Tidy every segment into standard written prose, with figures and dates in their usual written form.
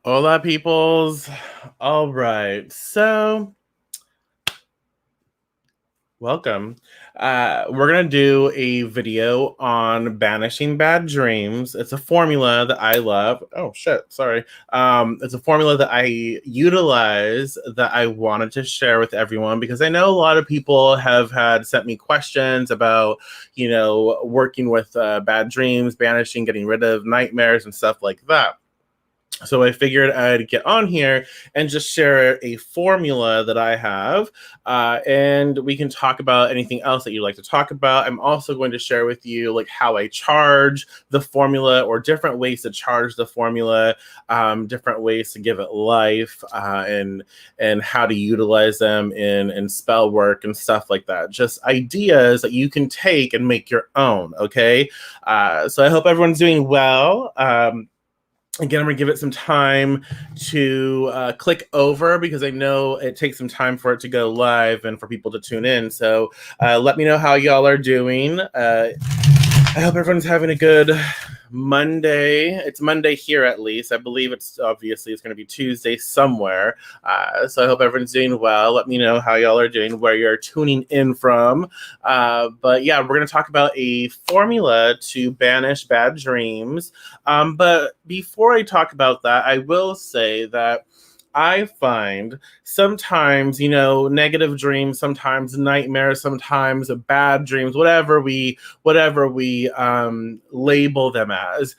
Hola, peoples. All right. So, welcome. We're going to do a video on Banishing Bad Dreams. It's a formula that I love. Oh, shit. Sorry. It's a formula that I utilize that I wanted to share with everyone because I know a lot of people have had sent me questions about, working with bad dreams, banishing, getting rid of nightmares and stuff like that. So I figured I'd get on here and just share a formula that I have, and we can talk about anything else that you'd like to talk about. I'm also going to share with you like how I charge the formula or different ways to charge the formula, different ways to give it life, and how to utilize them in spell work and stuff like that. Just ideas that you can take and make your own. Okay, so I hope everyone's doing well. Again, I'm going to give it some time to click over because I know it takes some time for it to go live and for people to tune in. So let me know how y'all are doing. I hope everyone's having a good Monday. It's Monday here at least. I believe it's going to be Tuesday somewhere. So I hope everyone's doing well. Let me know how y'all are doing, where you're tuning in from. But yeah, we're going to talk about a formula to banish bad dreams. But before I talk about that, I will say that I find sometimes, negative dreams, sometimes nightmares, sometimes bad dreams, whatever we label them as,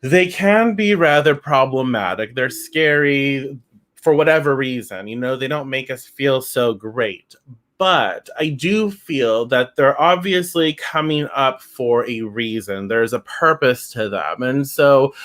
they can be rather problematic. They're scary for whatever reason. They don't make us feel so great. But I do feel that they're obviously coming up for a reason. There's a purpose to them. And so,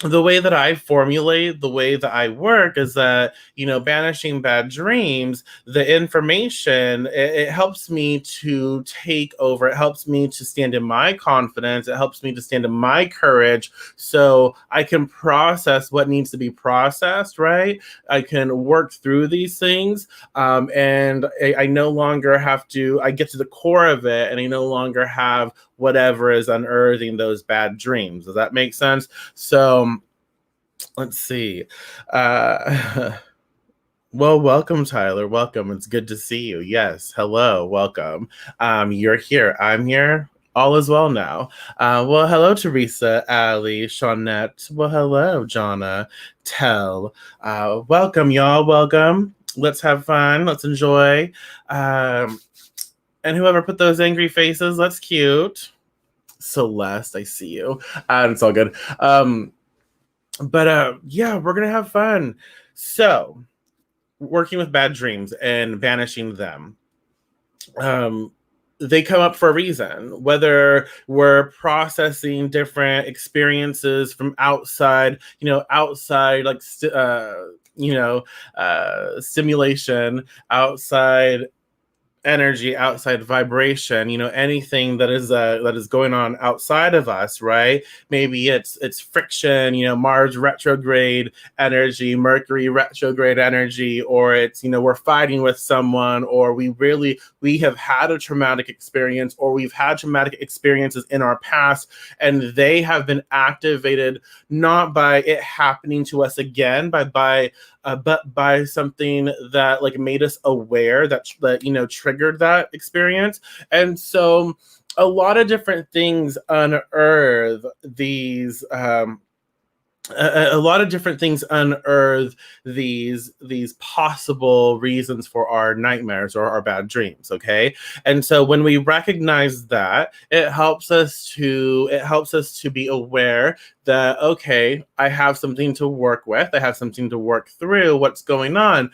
the way that I formulate, the way that I work is that, banishing bad dreams, the information, it helps me to take over. It helps me to stand in my confidence. It helps me to stand in my courage so I can process what needs to be processed, right? I can work through these things. And I no longer have to, I get to the core of it and I no longer have whatever is unearthing those bad dreams. Does that make sense? So let's see. Uh, well, welcome, Tyler. Welcome. It's good to see you. Yes. Hello. Welcome. You're here. I'm here. All is well now. Well, hello, Teresa, Ali, Shawnette. Well, hello, Jonna, Tell. Welcome, y'all. Welcome. Let's have fun. Let's enjoy. And whoever put those angry faces, that's cute. Celeste, I see you. It's all good. But yeah, we're gonna have fun. So, working with bad dreams and banishing them. They come up for a reason. Whether we're processing different experiences from outside, outside like stimulation, outside energy, outside vibration, anything that is going on outside of us, right? Maybe it's friction, Mars retrograde energy, Mercury retrograde energy, or it's, we're fighting with someone, or we have had a traumatic experience, or we've had traumatic experiences in our past and they have been activated not by it happening to us again, but by something that like made us aware that triggered that experience. And so a lot of different things unearth these a lot of different things unearth these possible reasons for our nightmares or our bad dreams. Okay, and so when we recognize that, it helps us to be aware that, okay, I have something to work with, I have something to work through what's going on.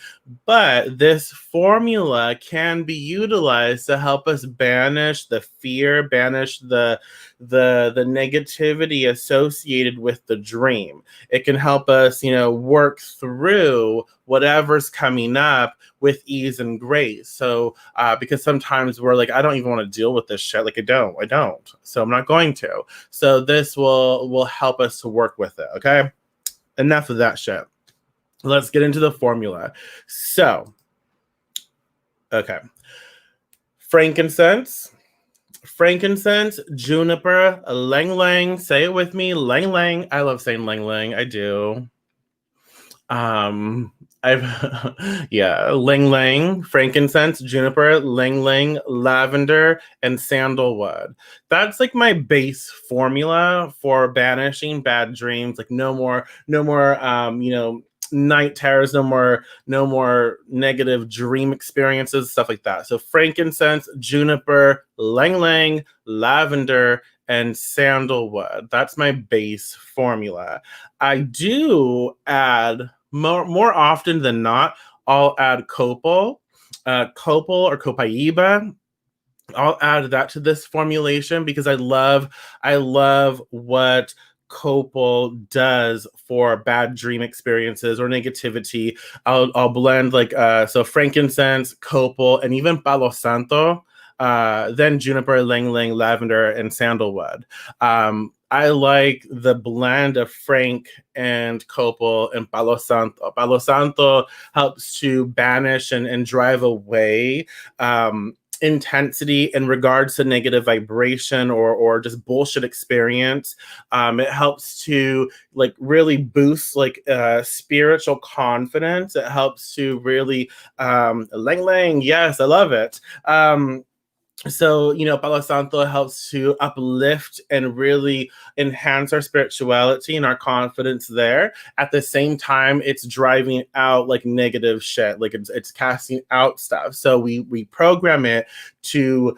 But this formula can be utilized to help us banish the fear, banish the negativity associated with the dream. It can help us, work through whatever's coming up with ease and grace. So, because sometimes we're like, I don't even want to deal with this shit. Like, I don't. So I'm not going to. So this will help us to work with it. Okay. Enough of that shit. Let's get into the formula. So, okay. Frankincense, frankincense, juniper, lang lang. Say it with me, lang lang. I love saying lang lang. I do. Um, I've yeah, lang lang, frankincense, juniper, lang lang, lavender, and sandalwood. That's like my base formula for banishing bad dreams. Like no more night terrors, no more negative dream experiences, stuff like that. So frankincense, juniper, lang lang, lavender, and sandalwood. That's my base formula. I do add more often than not. I'll add copal or copaiba. I'll add that to this formulation because I love what copal does for bad dream experiences or negativity. I'll blend like so frankincense, copal, and even palo santo. Then juniper, lang lang, lavender, and sandalwood. I like the blend of frank and copal and palo santo. Palo santo helps to banish and drive away intensity in regards to negative vibration or just bullshit experience. It helps to like really boost like spiritual confidence. It helps to really lang lang. Yes, I love it. So Palo Santo helps to uplift and really enhance our spirituality and our confidence there. At the same time, it's driving out like negative shit, like it's casting out stuff. So we program it to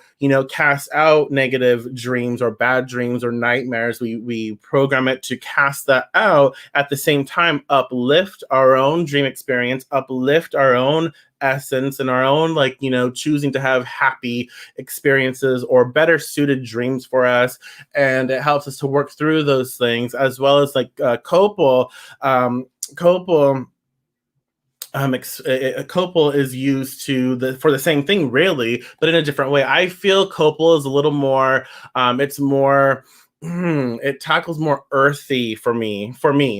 cast out negative dreams or bad dreams or nightmares. We program it to cast that out. At the same time, uplift our own dream experience, uplift our own essence and our own choosing to have happy experiences or better suited dreams for us. And it helps us to work through those things, as well as like copal. Copal copal is used for the same thing, really, but in a different way. I feel copal is a little more. It's more. It tackles more earthy for me.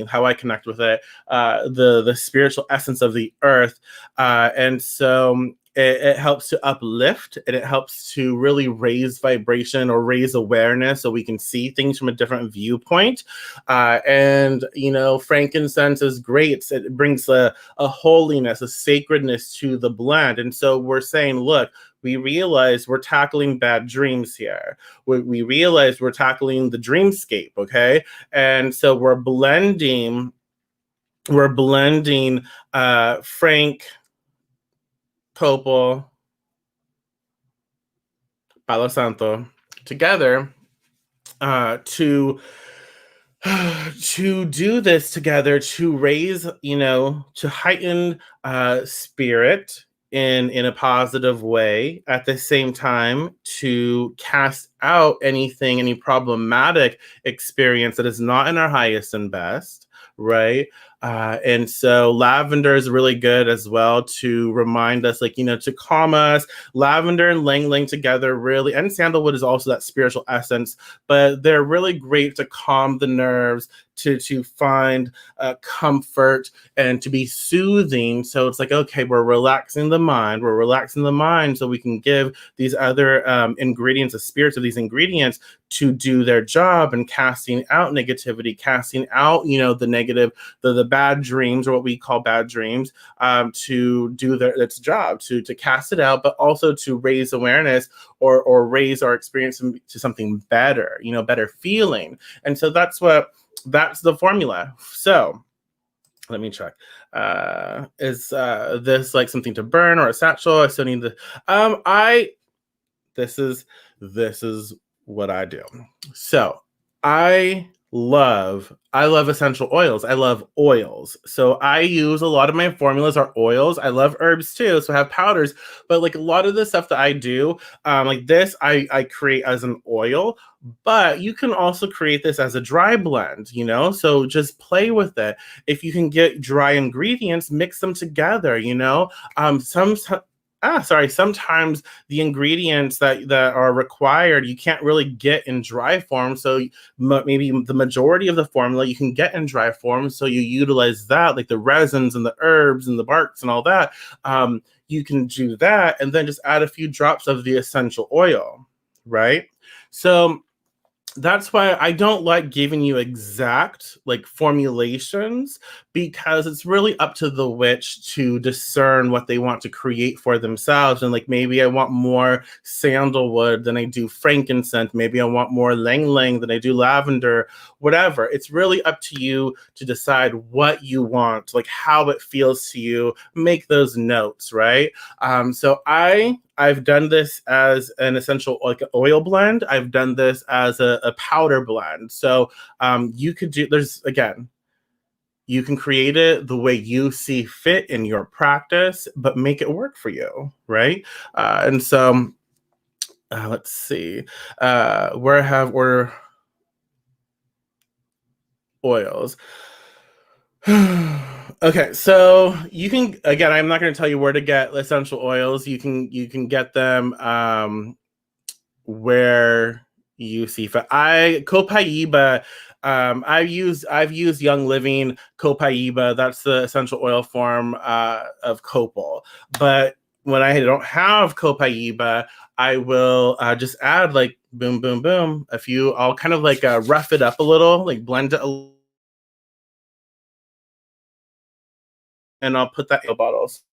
How I connect with it, the spiritual essence of the earth, and so it helps to uplift and it helps to really raise vibration or raise awareness so we can see things from a different viewpoint. And frankincense is great. It brings a holiness, a sacredness to the blend. And so we're saying, look, we realize we're tackling bad dreams here. We realize we're tackling the dreamscape, okay? And so we're blending frank, copal, palo santo together to do this together to raise, to heighten spirit in a positive way, at the same time to cast out any problematic experience that is not in our highest and best, right? And so lavender is really good as well to remind us, to calm us. Lavender and lang lang together really, and sandalwood is also that spiritual essence, but they're really great to calm the nerves, to find comfort and to be soothing. So it's like, okay, we're relaxing the mind. So we can give these other ingredients, the spirits of these ingredients, to do their job and casting out negativity, casting out, the negative, the bad dreams, or what we call bad dreams, to do its job, to cast it out, but also to raise awareness or raise our experience to something better, better feeling. And so that's the formula. So let me check. Is this like something to burn or a satchel? I still need to. This is what I do. So I love essential oils. I love oils. So I use a lot of my formulas are oils. I love herbs too, so I have powders. But like a lot of the stuff that I do, like this, I create as an oil. But you can also create this as a dry blend, So just play with it. If you can get dry ingredients, mix them together, sometimes the ingredients that are required you can't really get in dry form, so maybe the majority of the formula you can get in dry form, so you utilize that, like the resins and the herbs and the barks and all that. You can do that and then just add a few drops of the essential oil, right? So that's why I don't like giving you exact like formulations, because it's really up to the witch to discern what they want to create for themselves. And like, maybe I want more sandalwood than I do frankincense. Maybe I want more lang lang than I do lavender, whatever. It's really up to you to decide what you want, like how it feels to you. Make those notes, right? I've done this as an essential like oil blend. I've done this as a powder blend. So you could do, there's again, you can create it the way you see fit in your practice, but make it work for you, right? Let's see, where have order oils. Okay, so you can, again, I'm not going to tell you where to get essential oils. You can get them where you see fit. Copaiba, I've used Young Living Copaiba. That's the essential oil form of copal. But when I don't have Copaiba, I will just add like boom, boom, boom. A few, I'll kind of like rough it up a little, like blend it and I'll put that in bottles.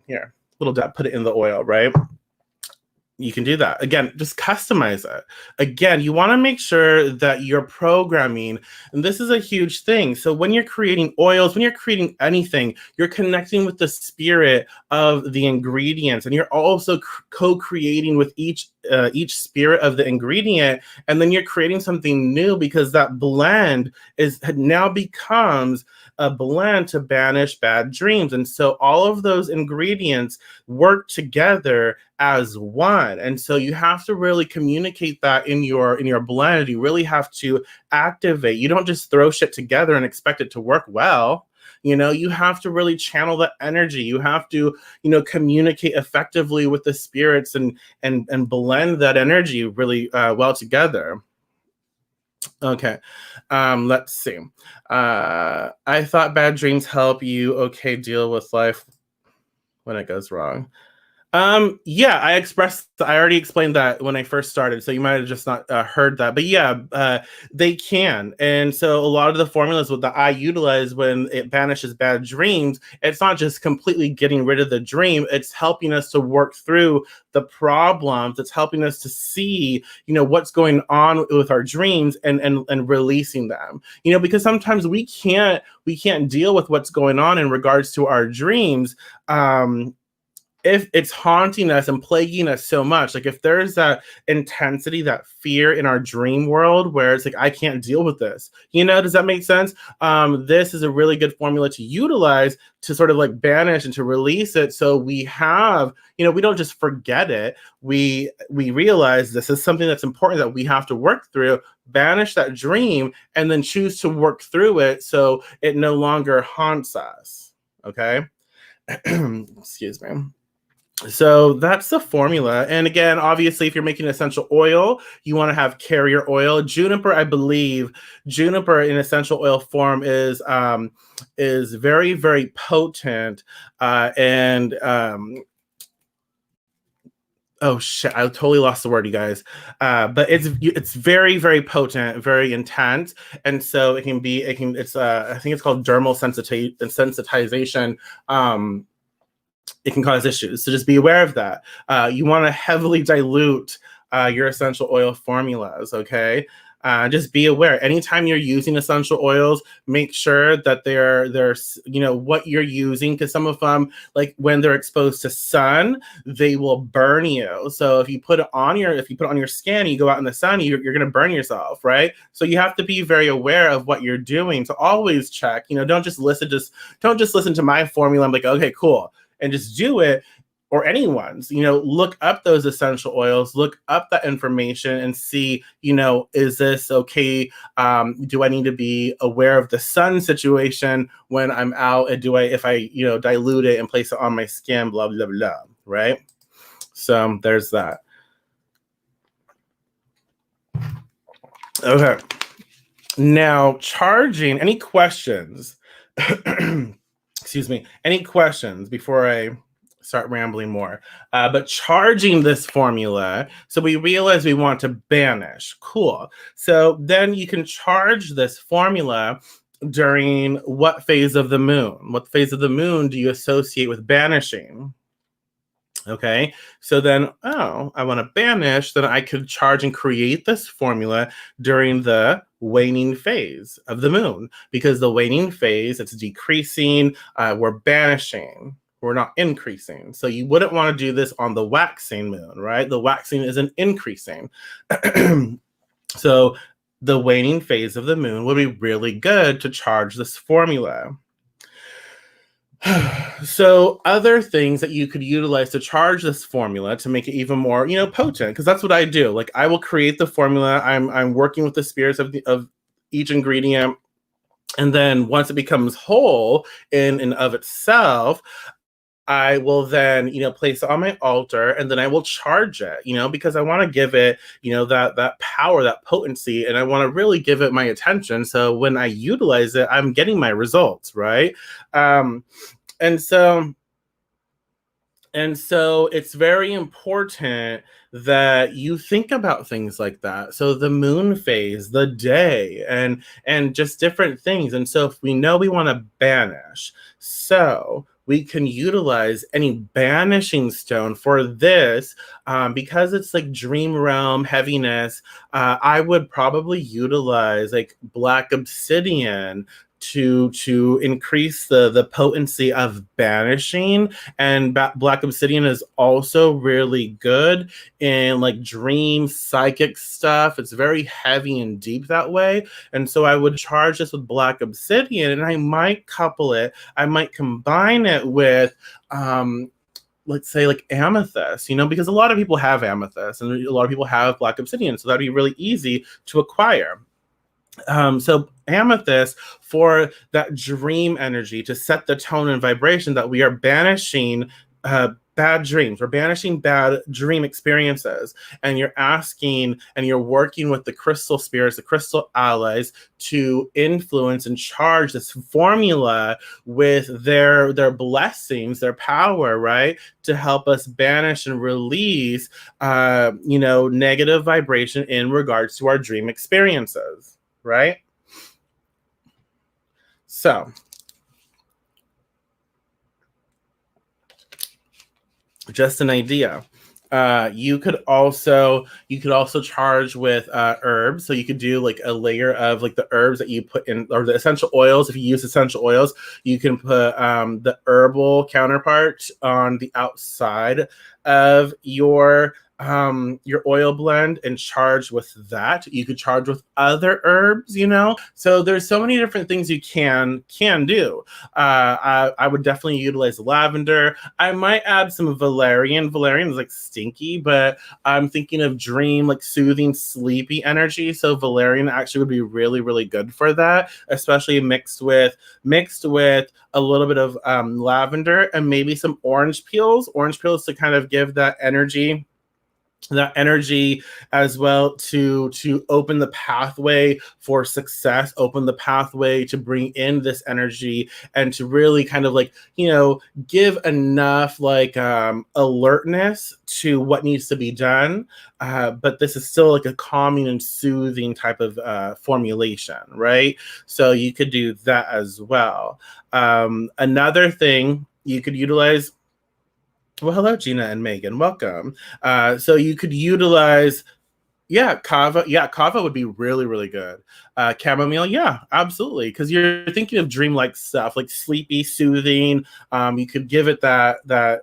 Here, little dab, put it in the oil, right? You can do that. Again, just customize it. Again, you want to make sure that you're programming, and this is a huge thing. So when you're creating oils, when you're creating anything, you're connecting with the spirit of the ingredients, and you're also co-creating with each spirit of the ingredient, and then you're creating something new, because that blend is now becomes a blend to banish bad dreams. And so all of those ingredients work together as one. And so you have to really communicate that in your blend. You really have to activate. You don't just throw shit together and expect it to work well. You have to really channel the energy. You have to, communicate effectively with the spirits and blend that energy really well together. Okay. Let's see. I thought bad dreams help you okay deal with life when it goes wrong. Yeah, I already explained that when I first started, so you might have just not heard that. But yeah, they can. And so a lot of the formulas that I utilize when it banishes bad dreams, it's not just completely getting rid of the dream, it's helping us to work through the problems. It's helping us to see, what's going on with our dreams and releasing them. Because sometimes we can't deal with what's going on in regards to our dreams. If it's haunting us and plaguing us so much, like if there's that intensity, that fear in our dream world where it's like, I can't deal with this, does that make sense? This is a really good formula to utilize to sort of like banish and to release it. So we have, we don't just forget it. We realize this is something that's important that we have to work through, banish that dream, and then choose to work through it so it no longer haunts us. Okay. Excuse me. So that's the formula. And again, obviously, if you're making essential oil, you want to have carrier oil. Juniper, I believe, juniper in essential oil form is very, very potent. And oh shit, I totally lost the word, you guys. But it's very, very potent, very intense, and so I think it's called dermal sensitization. It can cause issues. So just be aware of that. You want to heavily dilute your essential oil formulas, okay? Just be aware. Anytime you're using essential oils, make sure that they're what you're using, because some of them, like when they're exposed to sun, they will burn you. So if you put it on your skin, and you go out in the sun, you're going to burn yourself, right? So you have to be very aware of what you're doing. So always check. Don't just listen to my formula. I'm like, okay, cool, and just do it, or anyone's. Look up those essential oils, look up that information and see, is this okay? Do I need to be aware of the sun situation when I'm out? And if I dilute it and place it on my skin, blah, blah, blah, right? So there's that. Okay. Now, charging, any questions? Excuse me. Any questions before I start rambling more. But charging this formula, so we realize we want to banish. Cool. So then you can charge this formula during what phase of the moon? What phase of the moon do you associate with banishing? Okay, so then, oh, I want to banish, then I could charge and create this formula during the waning phase of the moon, because the waning phase, it's decreasing, we're banishing, we're not increasing. So you wouldn't want to do this on the waxing moon, right? The waxing isn't increasing. So the waning phase of the moon would be really good to charge this formula. So other things that you could utilize to charge this formula to make it even more, potent, because that's what I do. Like, I will create the formula. I'm working with the spirits of each ingredient, and then once it becomes whole in and of itself, I will then, place it on my altar, and then I will charge it, because I want to give it, that power, that potency, and I want to really give it my attention. So when I utilize it, I'm getting my results, right? Um, and so it's very important that you think about things like that. So the moon phase, the day, and just different things. And so if we know we want to banish, so we can utilize any banishing stone for this, because it's like dream realm heaviness. I would probably utilize like black obsidian to increase the potency of banishing. And black obsidian is also really good in like dream psychic stuff. It's very heavy and deep that way. And so I would charge this with black obsidian, and I might combine it with let's say like amethyst, because a lot of people have amethyst and a lot of people have black obsidian, so that'd be really easy to acquire. So amethyst for that dream energy, to set the tone and vibration that we are banishing bad dreams. We're banishing bad dream experiences. And you're asking and you're working with the crystal spirits, the crystal allies, to influence and charge this formula with their blessings, their power, right? To help us banish and release, negative vibration in regards to our dream experiences. Right? So, just an idea. You could also charge with herbs. So you could do like a layer of like the herbs that you put in, or the essential oils. If you use essential oils, you can put the herbal counterpart on the outside of your oil blend and charge with that. You could charge with other herbs, so there's so many different things you can do. I would definitely utilize lavender. I might add some valerian. Valerian is like stinky, but I'm thinking of dream, like soothing, sleepy energy. So valerian actually would be really, really good for that, especially mixed with a little bit of lavender and maybe some orange peels to kind of give that energy as well, to open the pathway for success, open the pathway to bring in this energy, and to really kind of like, give enough like alertness to what needs to be done. But this is still like a calming and soothing type of formulation, right? So you could do that as well. Another thing you could utilize. Well, hello, Gina and Megan. Welcome. So you could utilize, kava. Yeah, kava would be really, really good. Chamomile, yeah, absolutely. Because you're thinking of dreamlike stuff, like sleepy, soothing. You could give it that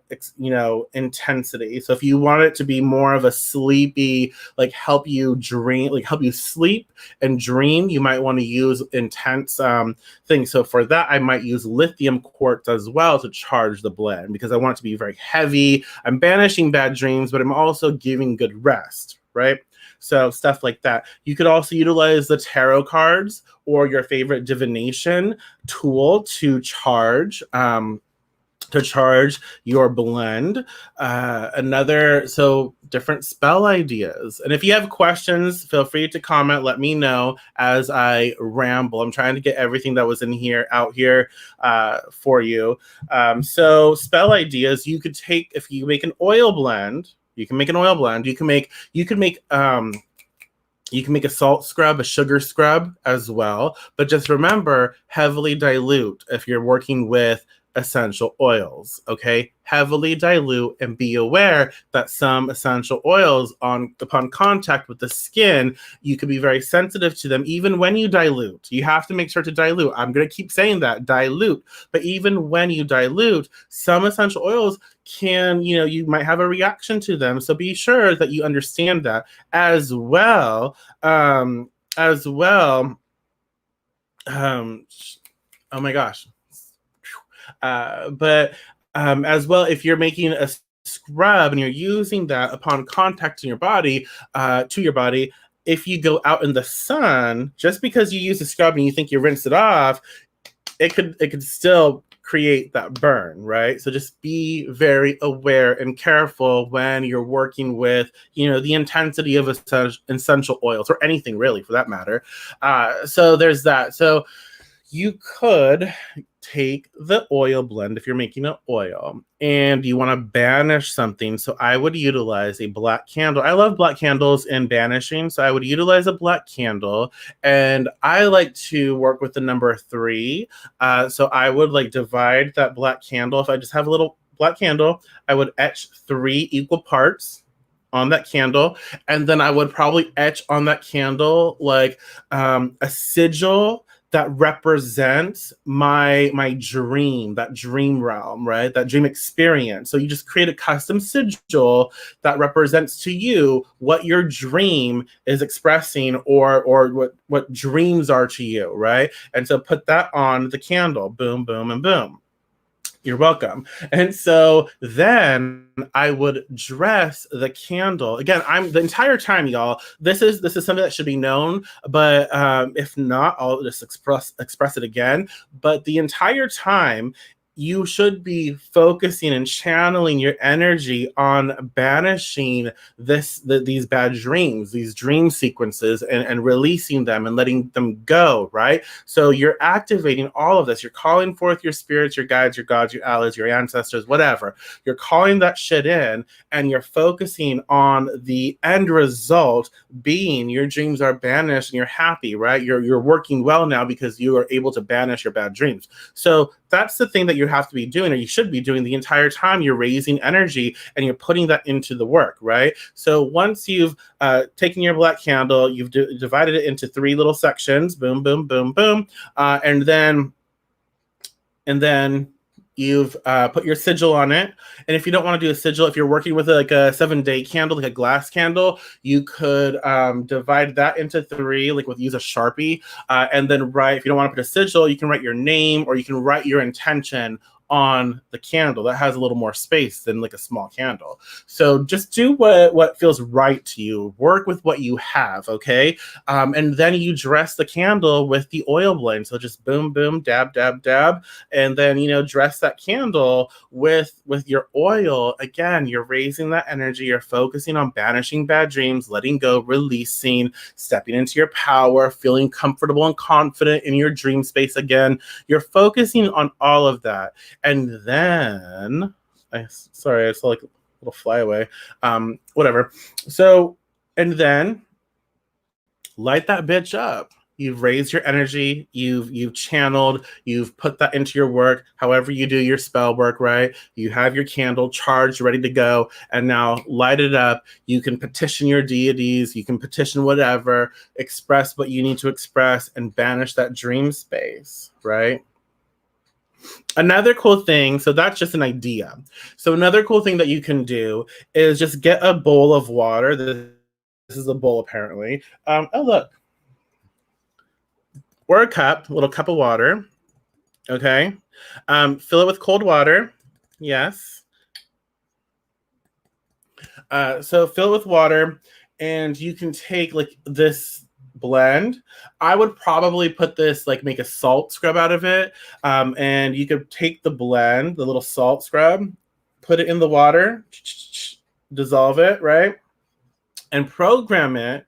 intensity. So if you want it to be more of a sleepy, like help you dream, like help you sleep and dream, you might want to use intense things. So for that, I might use lithium quartz as well to charge the blend, because I want it to be very heavy. I'm banishing bad dreams, but I'm also giving good rest, right? So stuff like that. You could also utilize the tarot cards or your favorite divination tool to charge to charge your blend. So different spell ideas. And if you have questions, feel free to comment. Let me know as I ramble. I'm trying to get everything that was in here out here for you. So spell ideas, you could take, if you make an oil blend, you can make an oil blend. You can make a salt scrub, a sugar scrub as well. But just remember, heavily dilute if you're working with essential oils, okay? Heavily dilute, and be aware that some essential oils upon contact with the skin, you can be very sensitive to them even when you dilute. You have to make sure to dilute. I'm going to keep saying that, dilute. But even when you dilute, some essential oils can, you might have a reaction to them. So be sure that you understand that as well. As well. Oh my gosh. But as well, if you're making a scrub and you're using that upon contact in your body, to your body, if you go out in the sun, just because you use a scrub and you think you rinse it off, it could still create that burn, right? So just be very aware and careful when you're working with, the intensity of essential oils, or anything really for that matter. So there's that. So you could take the oil blend if you're making an oil and you want to banish something. So I would utilize a black candle. I love black candles in banishing. So I would utilize a black candle, and I like to work with the number 3. So I would divide that black candle. If I just have a little black candle, I would etch 3 equal parts on that candle, and then I would probably etch on that candle a sigil that represents my dream, that dream realm, right? That dream experience. So you just create a custom sigil that represents to you what your dream is expressing, or what dreams are to you, right? And so put that on the candle, boom, boom, and boom. You're welcome. And so then I would dress the candle. Again, I'm the entire time, y'all. This is something that should be known, but if not, I'll just express it again. But the entire time, you should be focusing and channeling your energy on banishing these bad dreams, these dream sequences, and releasing them and letting them go, right? So you're activating all of this. You're calling forth your spirits, your guides, your gods, your allies, your ancestors, whatever. You're calling that shit in, and you're focusing on the end result being your dreams are banished and you're happy, right? You're working well now because you are able to banish your bad dreams. So that's the thing that you have to be doing, or you should be doing the entire time. You're raising energy and you're putting that into the work, right? So once you've taken your black candle, you've divided it into 3 little sections, boom, boom, boom, boom, and then you've put your sigil on it. And if you don't want to do a sigil, if you're working with a 7-day candle, like a glass candle, you could divide that into 3, use a Sharpie, and then write. If you don't want to put a sigil, you can write your name, or you can write your intention on the candle. That has a little more space than a small candle. So just do what feels right to you. Work with what you have, okay? And then you dress the candle with the oil blend. So just boom, boom, dab, dab, dab, and then dress that candle with your oil. Again, you're raising that energy. You're focusing on banishing bad dreams, letting go, releasing, stepping into your power, feeling comfortable and confident in your dream space again. You're focusing on all of that. And then, I saw a little flyaway. Whatever. So, and then light that bitch up. You've raised your energy. You've channeled. You've put that into your work. However you do your spell work, right? You have your candle charged, ready to go, and now light it up. You can petition your deities. You can petition whatever. Express what you need to express, and banish that dream space, right? Another cool thing, so that's just an idea. So another cool thing that you can do is just get a bowl of water. This is a bowl, apparently. Oh, look. Or a little cup of water. Okay. Fill it with cold water. Yes. So fill it with water, and you can take this blend. I would probably put this, like, make a salt scrub out of it. And you could take the blend, the little salt scrub, put it in the water, dissolve it, right? And program it.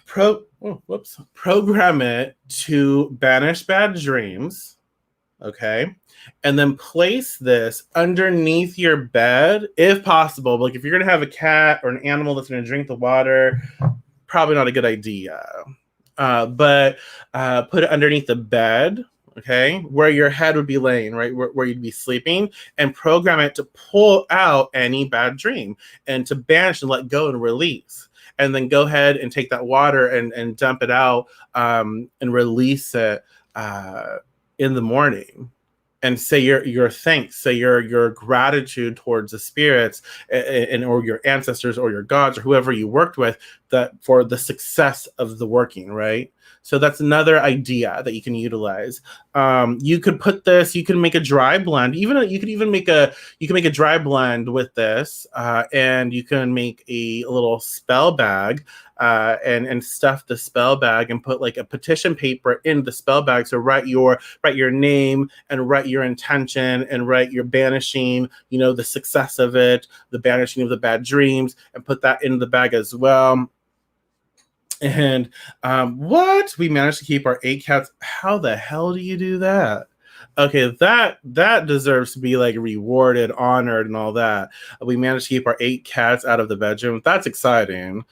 Program it to banish bad dreams. Okay. And then place this underneath your bed, if possible. Like, if you're going to have a cat or an animal that's going to drink the water, probably not a good idea. But put it underneath the bed, okay, where your head would be laying, right, where you'd be sleeping, and program it to pull out any bad dream and to banish and let go and release. And then go ahead and take that water and dump it out, and release it in the morning. And say your thanks, say your gratitude towards the spirits and or your ancestors or your gods or whoever you worked with, that for the success of the working, right? So that's another idea that you can utilize. You could put this. You can make a dry blend. You could make a dry blend with this, and you can make a little spell bag. And stuff the spell bag and put like a petition paper in the spell bag. So write your name and write your intention and write your banishing, the success of it, the banishing of the bad dreams, and put that in the bag as well. And what? We managed to keep our 8 cats. How the hell do you do that? Okay, that deserves to be like rewarded, honored, and all that. We managed to keep our 8 cats out of the bedroom. That's exciting.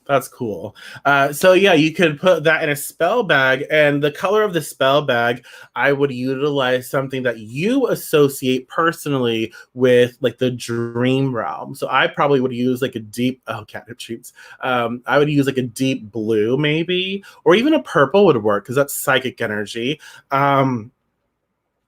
That's cool. So yeah, you could put that in a spell bag, and the color of the spell bag, I would utilize something that you associate personally with, like, the dream realm. So I probably would use like a deep, cat treats. I would use like a deep blue maybe, or even a purple would work because that's psychic energy.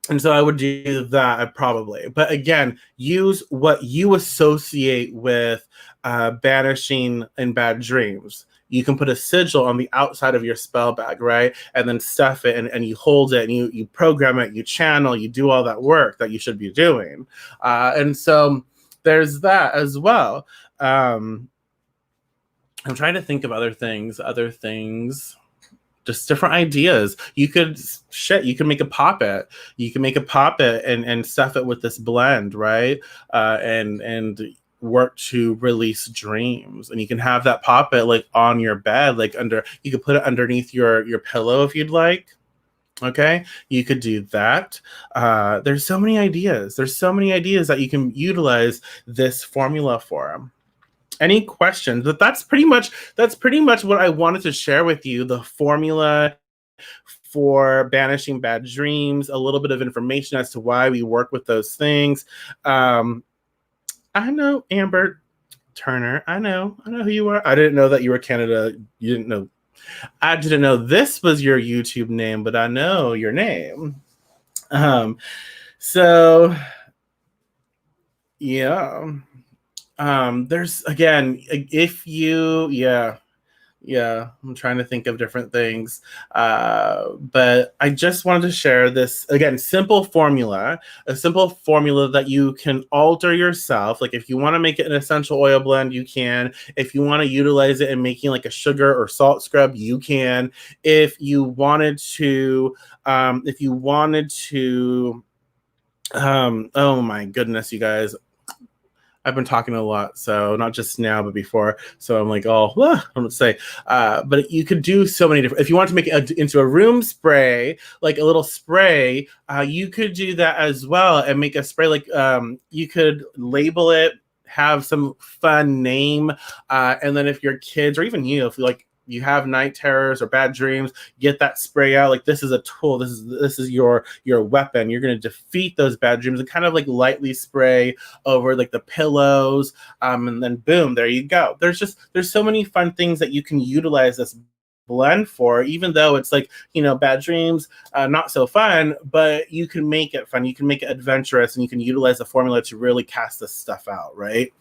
And so I would do that probably. But again, use what you associate with banishing and bad dreams. You can put a sigil on the outside of your spell bag, right? And then stuff it and you hold it and you program it, you channel, you do all that work that you should be doing. And so there's that as well. I'm trying to think of other things. Just different ideas. You could make a poppet. You can make a poppet and stuff it with this blend, right? And work to release dreams. And you can have that poppet like on your bed, like you could put it underneath your pillow if you'd like. Okay, you could do that. There's so many ideas. That you can utilize this formula for. Any questions? But that's pretty much what I wanted to share with you. The formula for banishing bad dreams, a little bit of information as to why we work with those things. I know Amber Turner. I know who you are. I didn't know that you were Canada. You didn't know. I didn't know this was your YouTube name, but I know your name. So yeah. There's, again, if you, I'm trying to think of different things. But I just wanted to share this, again, a simple formula that you can alter yourself. Like, if you want to make it an essential oil blend, you can. If you want to utilize it in making like a sugar or salt scrub, you can. If you wanted to, oh my goodness, you guys, I've been talking a lot, so not just now, but before. So I'm like, I don't know what to say. But you could do so many different. If you want to make it into a room spray, like a little spray, you could do that as well and make a spray. Like, you could label it, have some fun name, and then if your kids or even you, if you have night terrors or bad dreams, get that spray out. Like, this is a tool. This is your weapon. You're going to defeat those bad dreams, and kind of like lightly spray over like the pillows. And then boom, there you go. There's so many fun things that you can utilize this blend for, even though it's like, bad dreams, not so fun, but you can make it fun. You can make it adventurous, and you can utilize the formula to really cast this stuff out, right?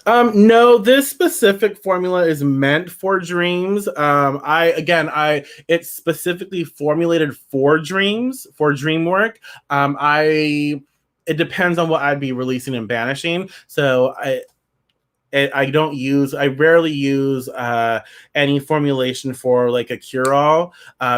No, this specific formula is meant for dreams. It's specifically formulated for dreams, for dream work. it depends on what I'd be releasing and banishing. So I rarely use any formulation for like a cure-all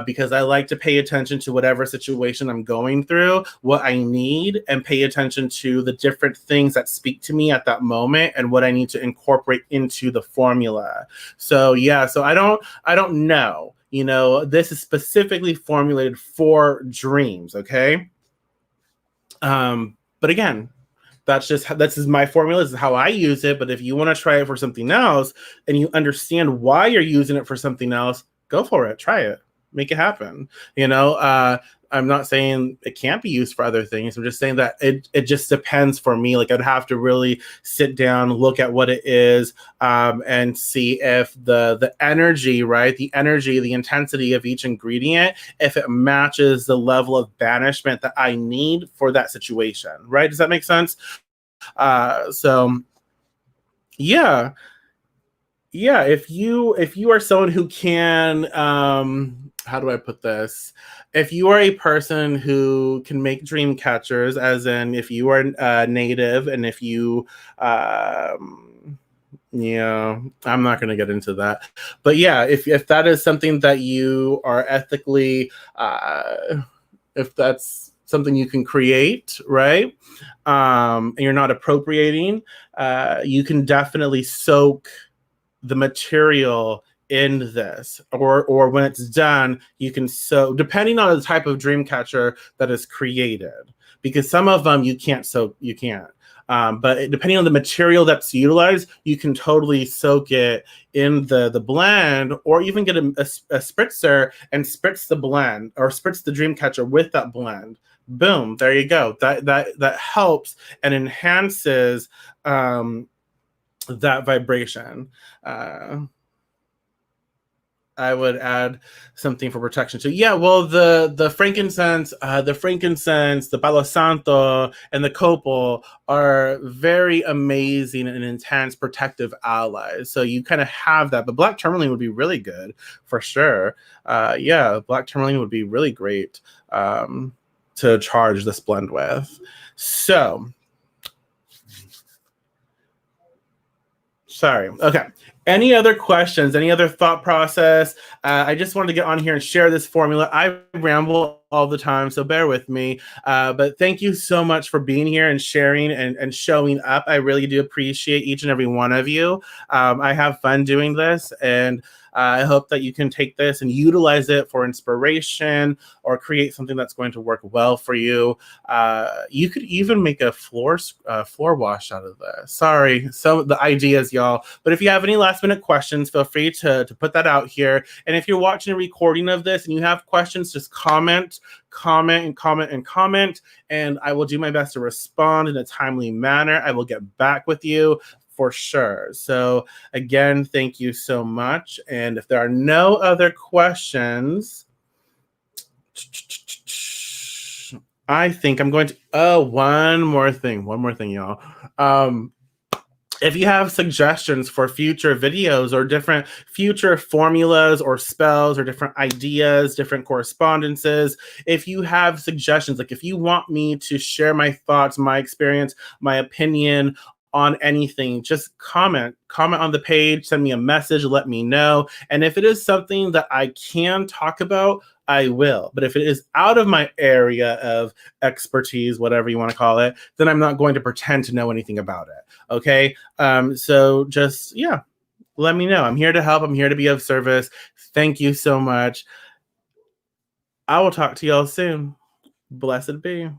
because I like to pay attention to whatever situation I'm going through, what I need, and pay attention to the different things that speak to me at that moment and what I need to incorporate into the formula. So yeah, so I don't know. You know, this is specifically formulated for dreams, okay? But again, that's just my formula. This is how I use it. But if you want to try it for something else and you understand why you're using it for something else, go for it. Try it. Make it happen. You know, I'm not saying it can't be used for other things. I'm just saying that it just depends for me. Like I'd have to really sit down, look at what it is, and see if the energy, right, the energy, the intensity of each ingredient, if it matches the level of banishment that I need for that situation. Right? Does that make sense? So yeah, yeah. If you are someone who can, how do I put this? If you are a person who can make dream catchers, as in if you are native, and if you, yeah, I'm not going to get into that, but yeah, if that is something that you are ethically, if that's something you can create, right? And you're not appropriating, you can definitely soak the material in this, or when it's done, you can soak, depending on the type of dream catcher that is created, because some of them you can't soak, you can't. But depending on the material that's utilized, you can totally soak it in the blend, or even get a spritzer and spritz the blend or spritz the dream catcher with that blend. Boom, there you go. That helps and enhances that vibration. I would add something for protection too. Yeah, well, the frankincense, the palo santo, and the copal are very amazing and intense protective allies. So you kind of have that. But black tourmaline would be really good for sure. Yeah, black tourmaline would be really great to charge this blend with. So. Sorry. Okay. Any other questions? Any other thought process? I just wanted to get on here and share this formula. I ramble all the time, so bear with me. But thank you so much for being here and sharing and showing up. I really do appreciate each and every one of you. I have fun doing this, and I hope that you can take this and utilize it for inspiration or create something that's going to work well for you. You could even make a floor wash out of this. Sorry, so the ideas, y'all. But if you have any last minute questions, feel free to put that out here. And if you're watching a recording of this and you have questions, just comment, and I will do my best to respond in a timely manner. I will get back with you for sure. So again, thank you so much. And if there are no other questions, I think I'm going to, one more thing, y'all. If you have suggestions for future videos or different future formulas or spells or different ideas, different correspondences, if you have suggestions, like if you want me to share my thoughts, my experience, my opinion on anything, just comment on the page, send me a message, let me know. And if it is something that I can talk about, I will. But if it is out of my area of expertise, whatever you want to call it, then I'm not going to pretend to know anything about it. Okay. So just, yeah, let me know. I'm here to help. I'm here to be of service. Thank you so much. I will talk to y'all soon. Blessed be.